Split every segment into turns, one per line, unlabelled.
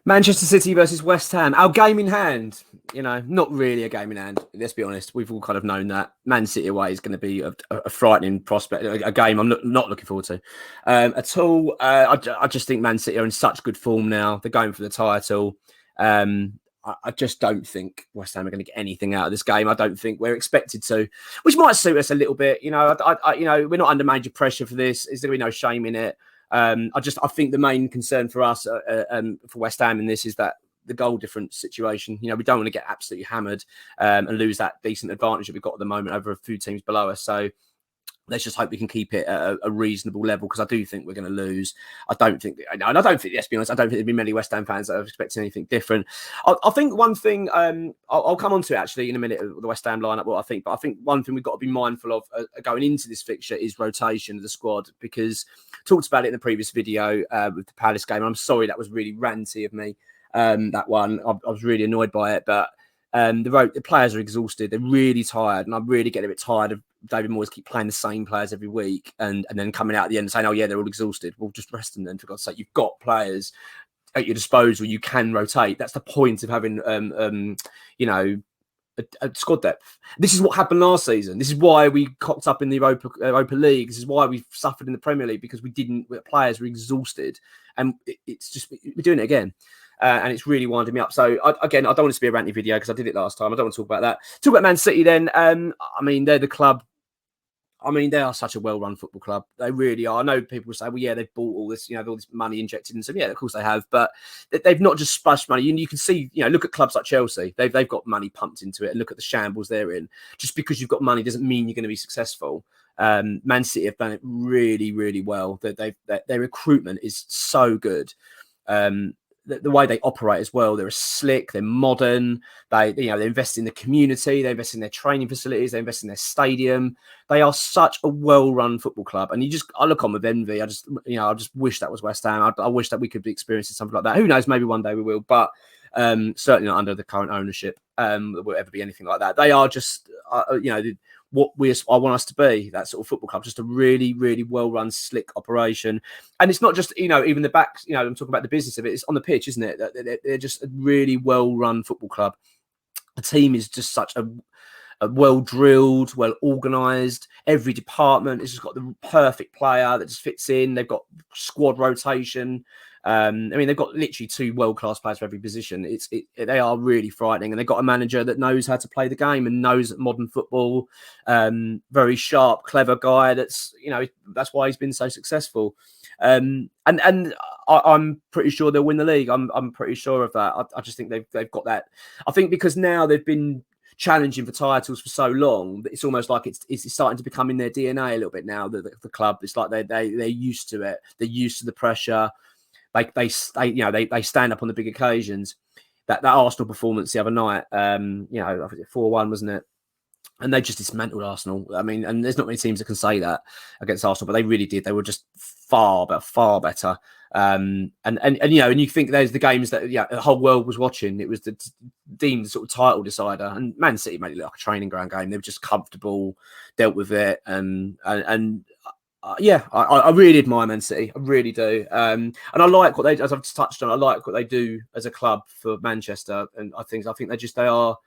Manchester City versus West Ham. Our game in hand. Not really a game in hand. Let's be honest. We've all kind of known that Man City away is going to be a frightening prospect, a game I'm not looking forward to at all. I just think Man City are in such good form now. They're going for the title. I just don't think West Ham are going to get anything out of this game. I don't think we're expected to, which might suit us a little bit. We're not under major pressure for this. There's going to be no shame in it. I think the main concern for us and for West Ham in this is that the goal difference situation. We don't want to get absolutely hammered and lose that decent advantage that we've got at the moment over a few teams below us. So let's just hope we can keep it at a reasonable level, because I do think we're going to lose. Let's be honest, I don't think there'll be many West Ham fans that are expecting anything different. I think one thing, I'll come on to it actually in a minute, the West Ham lineup, but I think one thing we've got to be mindful of going into this fixture is rotation of the squad, because I talked about it in the previous video with the Palace game. I'm sorry, that was really ranty of me, that one. I was really annoyed by it, but the players are exhausted. They're really tired, and I'm really getting a bit tired of David Moyes keep playing the same players every week and then coming out at the end and saying, oh yeah, they're all exhausted. Well, just rest them then, for God's sake. You've got players at your disposal. You can rotate. That's the point of having, a squad depth. This is what happened last season. This is why we cocked up in the Europa League. This is why we've suffered in the Premier League, because players were exhausted, and it's just, we're doing it again. And it's really winding me up. So, I don't want it to be a ranty video because I did it last time. I don't want to talk about that. Talk about Man City then. They're the club. They are such a well-run football club. They really are. I know people say, well, yeah, they've bought all this, all this money injected in. So, yeah, of course they have. But they've not just splashed money. You can see, look at clubs like Chelsea. They've got money pumped into it. And look at the shambles they're in. Just because you've got money doesn't mean you're going to be successful. Man City have done it really, really well. Their recruitment is so good. The way they operate as well, they're slick, they're modern, they invest in the community, they invest in their training facilities, they invest in their stadium. They are such a well-run football club, and I look on with envy. I just wish that was West Ham. I wish that we could be experiencing something like that. Who knows? Maybe one day we will, but certainly not under the current ownership. Will ever be anything like that. They are just, what I want us to be, that sort of football club, just a really, really well-run, slick operation. And it's not just, even the back, I'm talking about the business of it. It's on the pitch, isn't it? They're just a really well-run football club. The team is just such a well-drilled, well-organised. Every department has just got the perfect player that just fits in. They've got squad rotation. They've got literally two world-class players for every position. They are really frightening, and they've got a manager that knows how to play the game and knows modern football. Very sharp, clever guy. That's why he's been so successful. And I'm pretty sure they'll win the league. I'm pretty sure of that. I just think they've got that. I think because now they've been challenging for titles for so long, it's almost like it's starting to become in their DNA a little bit now. The club, it's like they're used to it. They're used to the pressure. They stand up on the big occasions. That Arsenal performance the other night, 4-1, wasn't it? And they just dismantled Arsenal. And there's not many teams that can say that against Arsenal, but they really did. They were just far better. And you think there's the games that the whole world was watching. It was deemed sort of title decider, and Man City made it look like a training ground game. They were just comfortable, dealt with it, I really admire Man City. I really do. And I like what they, as I've just touched on, I like what they do as a club for Manchester. And I think they are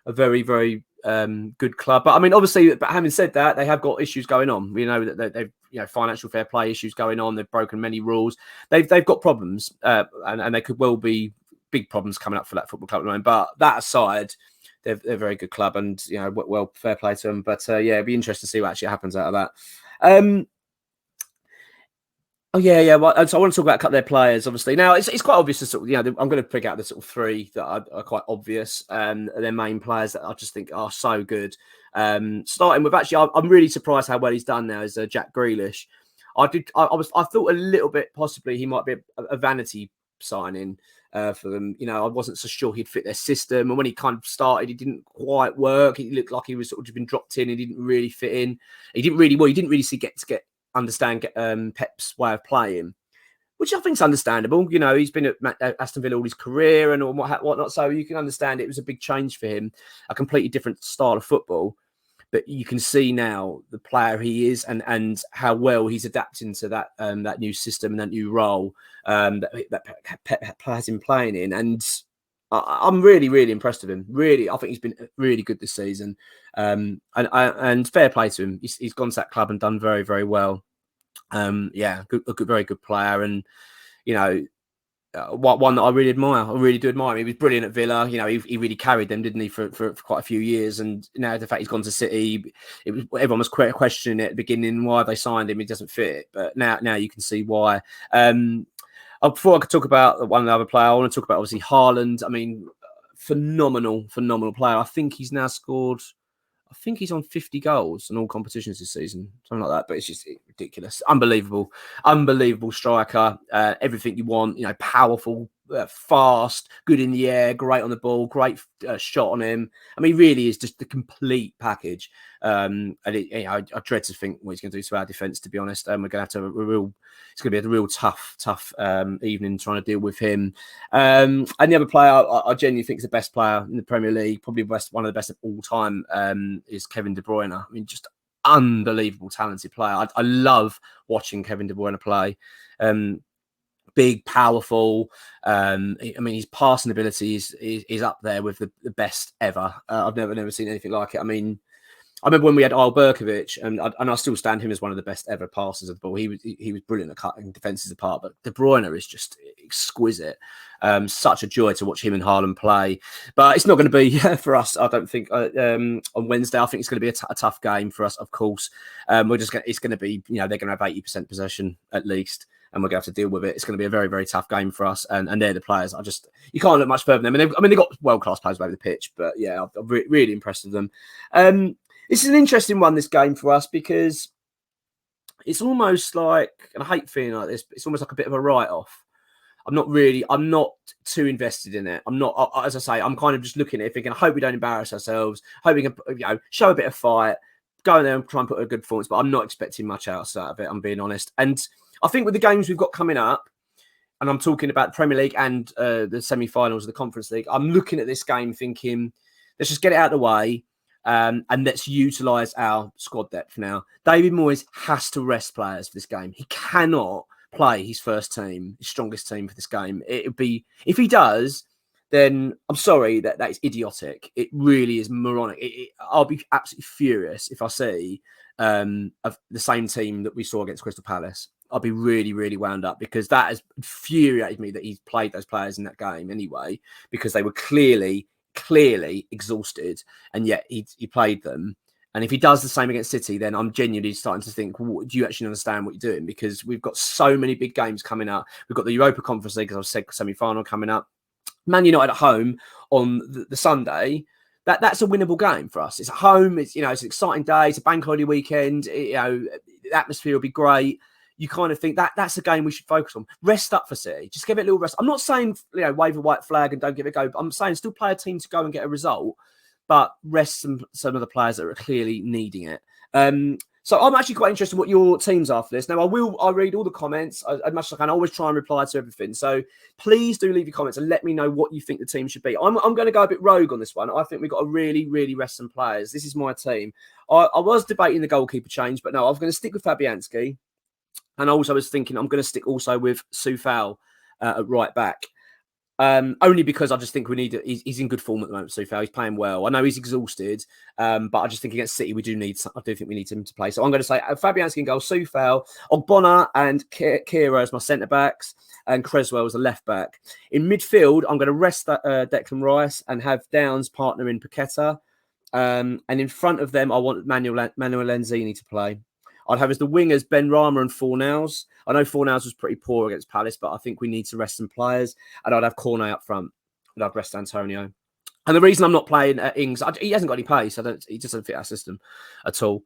a very, very good club. But obviously, but having said that, they have got issues going on. We know that they've financial fair play issues going on. They've broken many rules. They've got problems, and they could well be big problems coming up for that football club at the moment. But that aside, they're a very good club, and well, fair play to them. But it'd be interesting to see what actually happens out of that. Well, so I want to talk about a couple of their players, obviously. Now, it's quite obvious to sort of, I'm going to pick out the sort of three that are quite obvious, their main players that I just think are so good. Starting with, actually, I'm really surprised how well he's done now, is Jack Grealish. I thought a little bit possibly he might be a vanity signing for them. I wasn't so sure he'd fit their system, and when he kind of started, he didn't quite work. He looked like he was sort of just been dropped in. He didn't really fit in. He didn't really get understand Pep's way of playing, which I think is understandable. He's been at Aston Villa all his career and whatnot, so you can understand it was a big change for him, a completely different style of football. but you can see now the player he is and how well he's adapting to that that new system and that new role that Pep has him playing in. And I'm really, really impressed with him. Really, I think he's been really good this season. And fair play to him. He's gone to that club and done very, very well. Yeah, very good player. And, you know, one that I really admire. I really do admire him. He was brilliant at Villa. You know, he really carried them, didn't he, for quite a few years. And now the fact he's gone to City, everyone was questioning it at the beginning why they signed him. He doesn't fit, but now you can see why. Before I could talk about one other player, I want to talk about obviously Haaland. I mean, phenomenal player. I think he's now scored. I think he's on 50 goals in all competitions this season, something like that. But it's just ridiculous, unbelievable striker. Everything you want, you know, powerful, fast, good in the air, great on the ball, great shot on him. I mean, really is just the complete package. And I dread to think what he's going to do to our defence. To be honest, we're going to have to have it's going to be a real tough evening trying to deal with him. And the other player I genuinely think is the best player in the Premier League, probably one of the best of all time, is Kevin De Bruyne. I mean, just unbelievable talented player. I love watching Kevin De Bruyne play. Big, powerful. I mean, his passing ability is up there with the best ever. I've never seen anything like it. I mean, I remember when we had Berkovic, and I still stand him as one of the best ever passers of the ball. He was brilliant at cutting defences apart, but De Bruyne is just exquisite. Such a joy to watch him and Haaland play. But it's not going to be for us, I don't think, on Wednesday. I think it's going to be a tough game for us, of course. It's going to be, you know, they're going to have 80% possession at least, and we're going to have to deal with it. It's going to be a very, very tough game for us. And they're the players. You can't look much further than them. They've got world-class players over the pitch, but yeah, I'm really impressed with them. This is an interesting one, this game for us, because it's almost like, and I hate feeling like this, but it's almost like a bit of a write-off. I'm not too invested in it. I'm not, as I say, I'm kind of just looking at it thinking, I hope we don't embarrass ourselves. Hope we can, you know, show a bit of fight, go in there and try and put a good performance, but I'm not expecting much else out of it, I'm being honest. And I think with the games we've got coming up, and I'm talking about the Premier League and the semi-finals of the Conference League, I'm looking at this game thinking, let's just get it out of the way. And let's utilise our squad depth now. David Moyes has to rest players for this game. He cannot play his first team, his strongest team for this game. It would be, if he does, then I'm sorry, that is idiotic. It really is moronic. I'll be absolutely furious if I see of the same team that we saw against Crystal Palace. I'll be really, really wound up, because that has infuriated me that he's played those players in that game anyway, because they were clearly exhausted, and yet he played them. And if he does the same against City, then I'm genuinely starting to think, well, do you actually understand what you're doing? Because we've got so many big games coming up. We've got the Europa Conference League, as I've said, semi-final coming up. Man United at home on the Sunday. That's a winnable game for us. It's at home. It's, you know, it's an exciting day. It's a bank holiday weekend. You know, the atmosphere will be great. You kind of think that's a game we should focus on. Rest up for City. Just give it a little rest. I'm not saying, you know, wave a white flag and don't give it a go. But I'm saying still play a team to go and get a result, but rest some of the players that are clearly needing it. So I'm actually quite interested in what your teams are for this. Now, I'll read all the comments as much as I can. I always try and reply to everything. So please do leave your comments and let me know what you think the team should be. I'm going to go a bit rogue on this one. I think we've got to really, really rest some players. This is my team. I was debating the goalkeeper change, but no, I'm going to stick with Fabianski. And also I was thinking I'm going to stick also with Soufal at right back. Only because I just think we need he's in good form at the moment, Soufal. He's playing well. I know he's exhausted, but I just think against City I do think we need him to play. So I'm going to say Fabianski in goal, Soufal, Ogbonna and Kira as my centre backs, and Creswell as a left back. In midfield, I'm going to rest Declan Rice and have Downs partner in Paqueta. And in front of them, I want Manuel Lanzini to play. I'd have as the wingers Ben Rama and Fornals. I know Fornals was pretty poor against Palace, but I think we need to rest some players. And I'd have Cornet up front. And I'd rest Antonio. And the reason I'm not playing Ings, he hasn't got any pace. He just doesn't fit our system at all.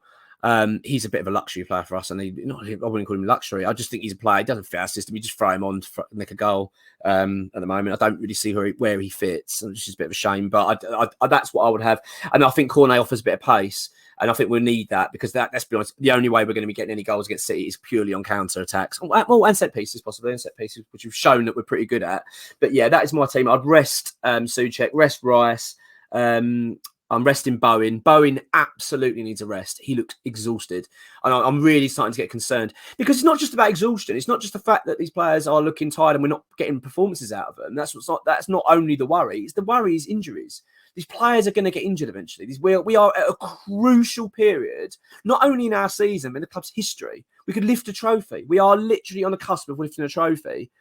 He's a bit of a luxury player for us, and I wouldn't call him luxury. I just think he's a player. He doesn't fit our system. You just throw him on to make a goal. At the moment, I don't really see where he fits, which is a bit of a shame. But that's what I would have. And I think Cornet offers a bit of pace. And I think we'll need that, because let's be honest, the only way we're going to be getting any goals against City is purely on counter attacks. And set pieces, possibly, and set pieces, which we've shown that we're pretty good at. But yeah, that is my team. I'd rest Souček, rest Rice, I'm resting Bowen. Bowen absolutely needs a rest. He looks exhausted. And I'm really starting to get concerned because it's not just about exhaustion. It's not just the fact that these players are looking tired and we're not getting performances out of them. That's not only the worry. It's the worry is injuries. These players are going to get injured eventually. We are at a crucial period, not only in our season, but in the club's history. We could lift a trophy. We are literally on the cusp of lifting a trophy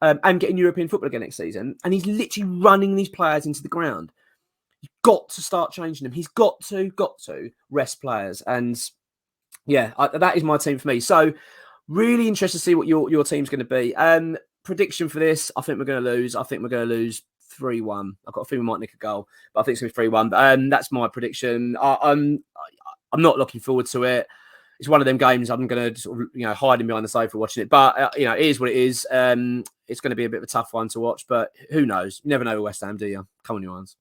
and getting European football again next season. And he's literally running these players into the ground. You've got to start changing them. He's got to rest players. And yeah, that is my team for me. So really interested to see what your team's going to be. Prediction for this, I think we're going to lose. I think we're going to lose 3-1. I've got a feeling we might nick a goal, but I think it's going to be 3-1. That's my prediction. I'm not looking forward to it. It's one of them games I'm going to sort of, hiding behind the sofa watching it. But, it is what it is. It's going to be a bit of a tough one to watch, but who knows? You never know with West Ham, do you? Come on, you ones.